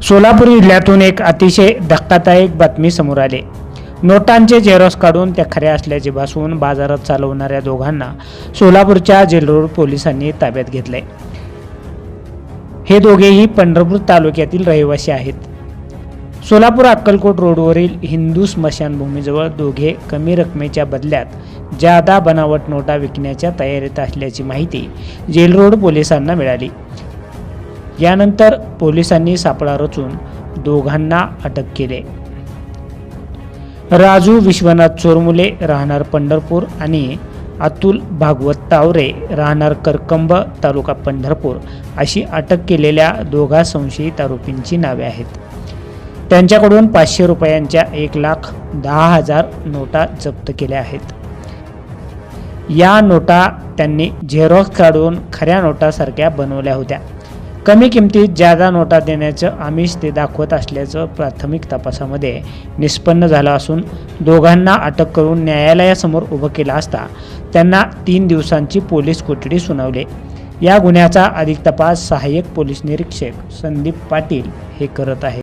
सोलापूर जिल्ह्यातून एक अतिशय धक्कादायक बातमी समोर आली। नोटांचे झेरॉक्स काढून त्या खऱ्या असल्याचे भासवून बाजारात चालवणाऱ्या दोघांना सोलापूरच्या जेल रोड पोलिसांनी ताब्यात घेतले। हे दोघेही पंढरपूर तालुक्यातील रहिवासी आहेत। सोलापूर अक्कलकोट रोडवरील हिंदू स्मशानभूमीजवळ दोघे कमी रकमेच्या बदल्यात जादा बनावट नोटा विकण्याच्या तयारीत असल्याची माहिती जेल रोड पोलिसांना मिळाली। यानंतर पोलिसांनी सापळा रचून दोघांना अटक केले। राजू विश्वनाथ चोरमुले राहणार पंढरपूर आणि अतुल भागवत तावरे राहणार करकंब तालुका पंढरपूर अशी अटक केलेल्या दोघा संशयित आरोपींची नावे आहेत। त्यांच्याकडून 500 रुपयांच्या 1,10,000 नोटा जप्त केल्या आहेत। या नोटा त्यांनी झेरॉक्स काढून खऱ्या नोटासारख्या बनवल्या होत्या। कमी किमतीत जादा नोटा देण्याचं आमिष ते दाखवत असल्याचं प्राथमिक तपासामध्ये निष्पन्न झालं असून दोघांना अटक करून न्यायालयासमोर उभं केलं असता त्यांना 3 दिवसांची पोलीस कोठडी सुनावली। या गुन्ह्याचा अधिक तपास सहाय्यक पोलीस निरीक्षक संदीप पाटील हे करत आहेत।